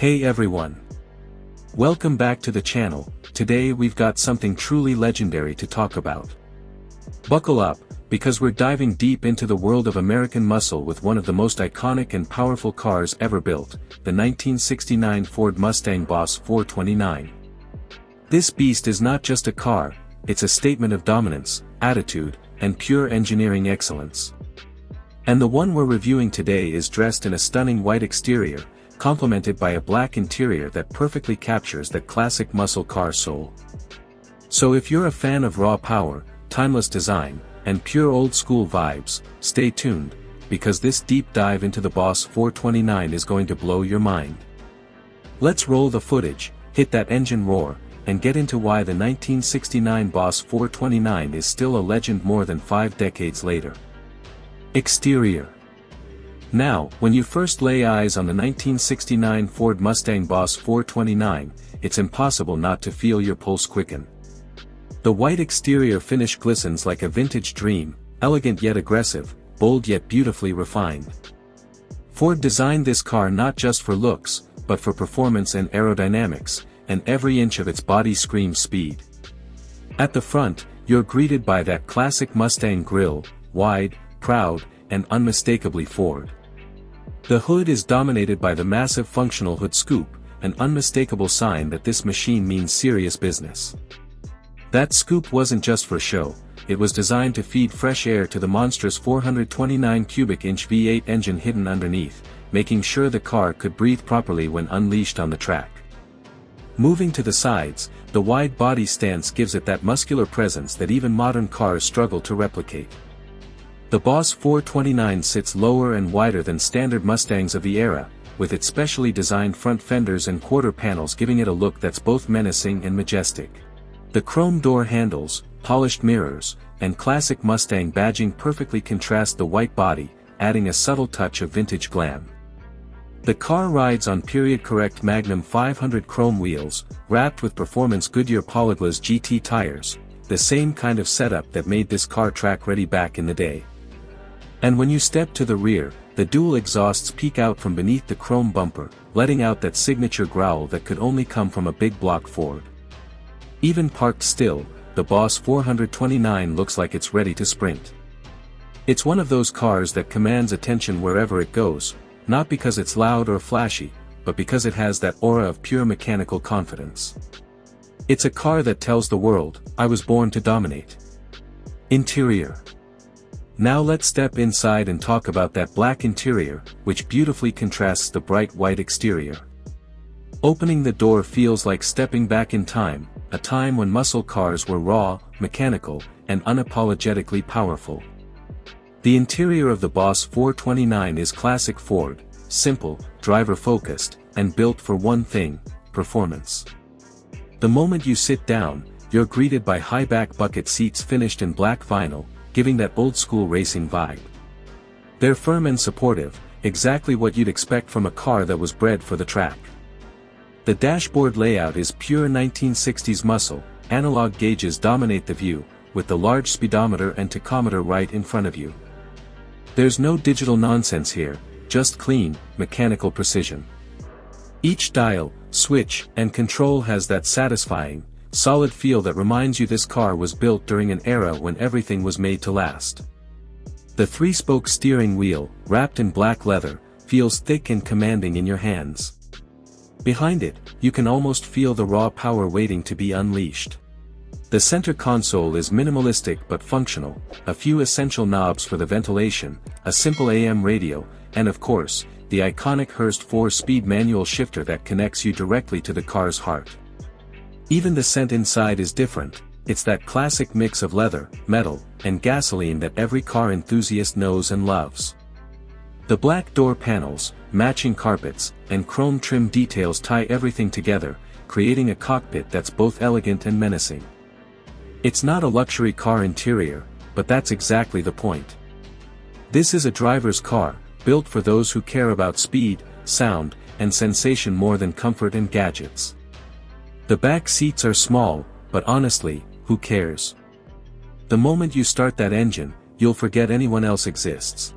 Hey everyone! Welcome back to the channel. Today we've got something truly legendary to talk about. Buckle up, because we're diving deep into the world of American muscle with one of the most iconic and powerful cars ever built, the 1969 Ford Mustang Boss 429. This beast is not just a car, it's a statement of dominance, attitude, and pure engineering excellence. And the one we're reviewing today is dressed in a stunning white exterior, complemented by a black interior that perfectly captures that classic muscle car soul. So if you're a fan of raw power, timeless design, and pure old-school vibes, stay tuned, because this deep dive into the Boss 429 is going to blow your mind. Let's roll the footage, hit that engine roar, and get into why the 1969 Boss 429 is still a legend more than 5 decades later. Exterior. Now, when you first lay eyes on the 1969 Ford Mustang Boss 429, it's impossible not to feel your pulse quicken. The white exterior finish glistens like a vintage dream, elegant yet aggressive, bold yet beautifully refined. Ford designed this car not just for looks, but for performance and aerodynamics, and every inch of its body screams speed. At the front, you're greeted by that classic Mustang grille, wide, proud, and unmistakably Ford. The hood is dominated by the massive functional hood scoop, an unmistakable sign that this machine means serious business. That scoop wasn't just for show, it was designed to feed fresh air to the monstrous 429 cubic inch V8 engine hidden underneath, making sure the car could breathe properly when unleashed on the track. Moving to the sides, the wide body stance gives it that muscular presence that even modern cars struggle to replicate. The Boss 429 sits lower and wider than standard Mustangs of the era, with its specially designed front fenders and quarter panels giving it a look that's both menacing and majestic. The chrome door handles, polished mirrors, and classic Mustang badging perfectly contrast the white body, adding a subtle touch of vintage glam. The car rides on period-correct Magnum 500 chrome wheels, wrapped with performance Goodyear Polyglas GT tires, the same kind of setup that made this car track-ready back in the day. And when you step to the rear, the dual exhausts peek out from beneath the chrome bumper, letting out that signature growl that could only come from a big block Ford. Even parked still, the Boss 429 looks like it's ready to sprint. It's one of those cars that commands attention wherever it goes, not because it's loud or flashy, but because it has that aura of pure mechanical confidence. It's a car that tells the world, I was born to dominate. Interior. Now let's step inside and talk about that black interior, which beautifully contrasts the bright white exterior. Opening the door feels like stepping back in time, a time when muscle cars were raw, mechanical, and unapologetically powerful. The interior of the Boss 429 is classic Ford, simple, driver-focused, and built for one thing, performance. The moment you sit down, you're greeted by high-back bucket seats finished in black vinyl, giving that old-school racing vibe. They're firm and supportive, exactly what you'd expect from a car that was bred for the track. The dashboard layout is pure 1960s muscle, analog gauges dominate the view, with the large speedometer and tachometer right in front of you. There's no digital nonsense here, just clean, mechanical precision. Each dial, switch, and control has that satisfying, solid feel that reminds you this car was built during an era when everything was made to last. The 3-spoke steering wheel, wrapped in black leather, feels thick and commanding in your hands. Behind it, you can almost feel the raw power waiting to be unleashed. The center console is minimalistic but functional, a few essential knobs for the ventilation, a simple AM radio, and of course, the iconic Hurst 4-speed manual shifter that connects you directly to the car's heart. Even the scent inside is different, it's that classic mix of leather, metal, and gasoline that every car enthusiast knows and loves. The black door panels, matching carpets, and chrome trim details tie everything together, creating a cockpit that's both elegant and menacing. It's not a luxury car interior, but that's exactly the point. This is a driver's car, built for those who care about speed, sound, and sensation more than comfort and gadgets. The back seats are small, but honestly, who cares? The moment you start that engine, you'll forget anyone else exists.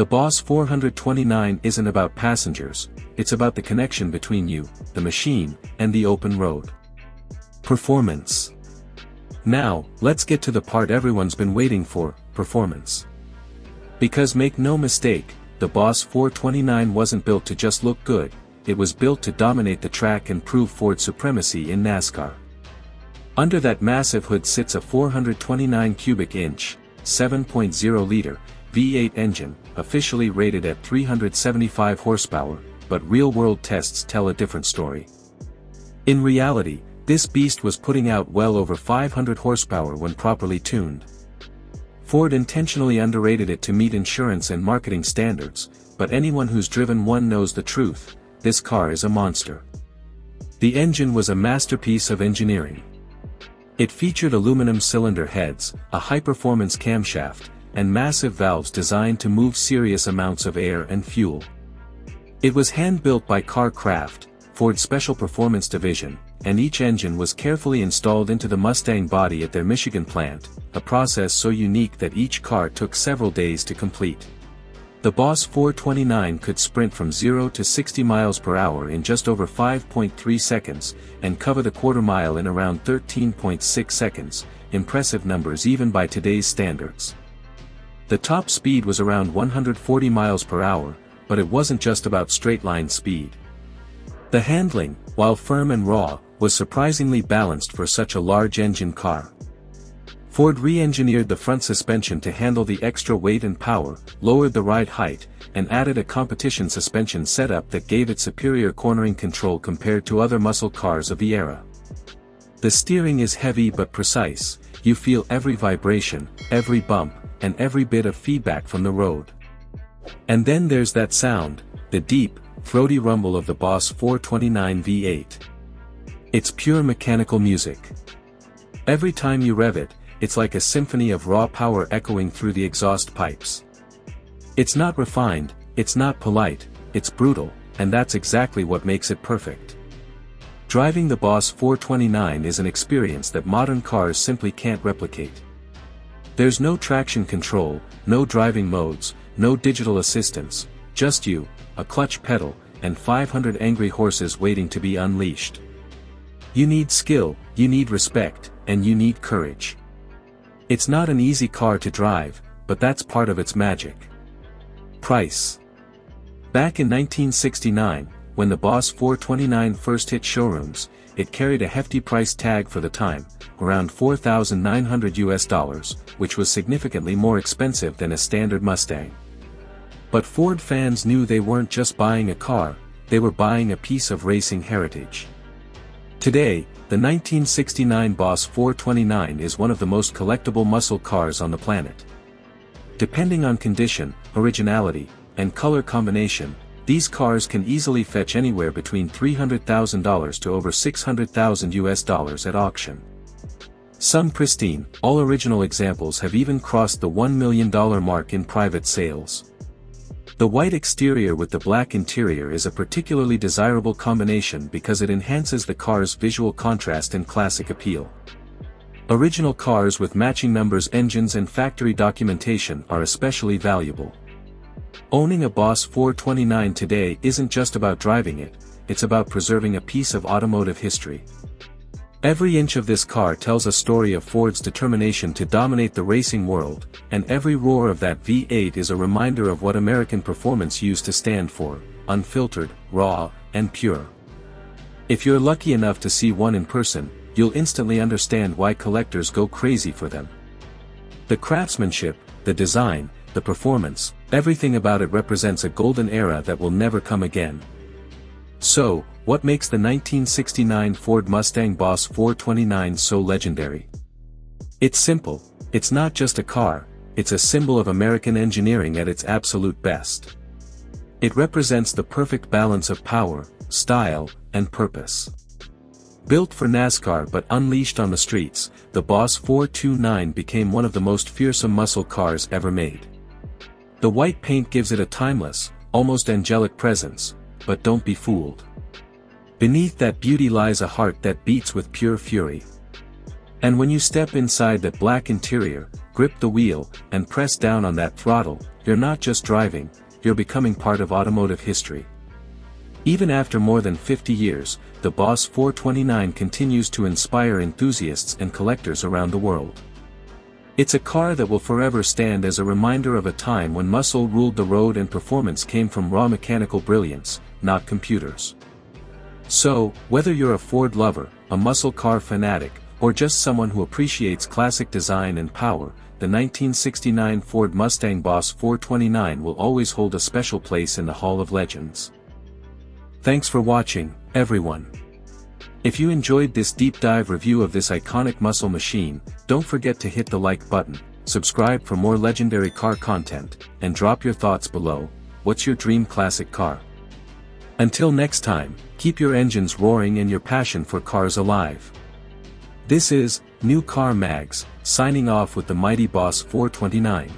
The Boss 429 isn't about passengers, it's about the connection between you, the machine, and the open road. Performance. Now, let's get to the part everyone's been waiting for, performance. Because make no mistake, the Boss 429 wasn't built to just look good, it was built to dominate the track and prove Ford's supremacy in NASCAR. Under that massive hood sits a 429 cubic inch, 7.0-liter, V8 engine, officially rated at 375 horsepower, but real-world tests tell a different story. In reality, this beast was putting out well over 500 horsepower when properly tuned. Ford intentionally underrated it to meet insurance and marketing standards, but anyone who's driven one knows the truth, this car is a monster. The engine was a masterpiece of engineering. It featured aluminum cylinder heads, a high-performance camshaft, and massive valves designed to move serious amounts of air and fuel. It was hand-built by Craft, Ford's special performance division, and each engine was carefully installed into the Mustang body at their Michigan plant, a process so unique that each car took several days to complete. The Boss 429 could sprint from 0 to 60 miles per hour in just over 5.3 seconds, and cover the quarter mile in around 13.6 seconds, impressive numbers even by today's standards. The top speed was around 140 miles per hour, but it wasn't just about straight-line speed. The handling, while firm and raw, was surprisingly balanced for such a large engine car. Ford re-engineered the front suspension to handle the extra weight and power, lowered the ride height, and added a competition suspension setup that gave it superior cornering control compared to other muscle cars of the era. The steering is heavy but precise, you feel every vibration, every bump, and every bit of feedback from the road. And then there's that sound, the deep, throaty rumble of the Boss 429 V8. It's pure mechanical music. Every time you rev it, it's like a symphony of raw power echoing through the exhaust pipes. It's not refined, it's not polite, it's brutal, and that's exactly what makes it perfect. Driving the Boss 429 is an experience that modern cars simply can't replicate. There's no traction control, no driving modes, no digital assistance, just you, a clutch pedal, and 500 angry horses waiting to be unleashed. You need skill, you need respect, and you need courage. It's not an easy car to drive, but that's part of its magic. Price. Back in 1969, when the Boss 429 first hit showrooms, it carried a hefty price tag for the time, around $4,900, which was significantly more expensive than a standard Mustang. But Ford fans knew they weren't just buying a car, they were buying a piece of racing heritage. Today, the 1969 Boss 429 is one of the most collectible muscle cars on the planet. Depending on condition, originality, and color combination, these cars can easily fetch anywhere between $300,000 to over $600,000 at auction. Some pristine, all-original examples have even crossed the $1 million mark in private sales. The white exterior with the black interior is a particularly desirable combination because it enhances the car's visual contrast and classic appeal. Original cars with matching numbers, engines, and factory documentation are especially valuable. Owning a Boss 429 today isn't just about driving it, it's about preserving a piece of automotive history. Every inch of this car tells a story of Ford's determination to dominate the racing world, and every roar of that V8 is a reminder of what American performance used to stand for: unfiltered, raw, and pure. If you're lucky enough to see one in person, you'll instantly understand why collectors go crazy for them. The craftsmanship, the design, the performance, everything about it represents a golden era that will never come again. So, what makes the 1969 Ford Mustang Boss 429 so legendary? It's simple, it's not just a car, it's a symbol of American engineering at its absolute best. It represents the perfect balance of power, style, and purpose. Built for NASCAR but unleashed on the streets, the Boss 429 became one of the most fearsome muscle cars ever made. The white paint gives it a timeless, almost angelic presence, but don't be fooled. Beneath that beauty lies a heart that beats with pure fury. And when you step inside that black interior, grip the wheel, and press down on that throttle, you're not just driving, you're becoming part of automotive history. Even after more than 50 years, the Boss 429 continues to inspire enthusiasts and collectors around the world. It's a car that will forever stand as a reminder of a time when muscle ruled the road and performance came from raw mechanical brilliance, not computers. So, whether you're a Ford lover, a muscle car fanatic, or just someone who appreciates classic design and power, the 1969 Ford Mustang Boss 429 will always hold a special place in the Hall of Legends. Thanks for watching, everyone. If you enjoyed this deep dive review of this iconic muscle machine, don't forget to hit the like button, subscribe for more legendary car content, and drop your thoughts below. What's your dream classic car? Until next time, keep your engines roaring and your passion for cars alive. This is New Car Mags, signing off with the mighty Boss 429.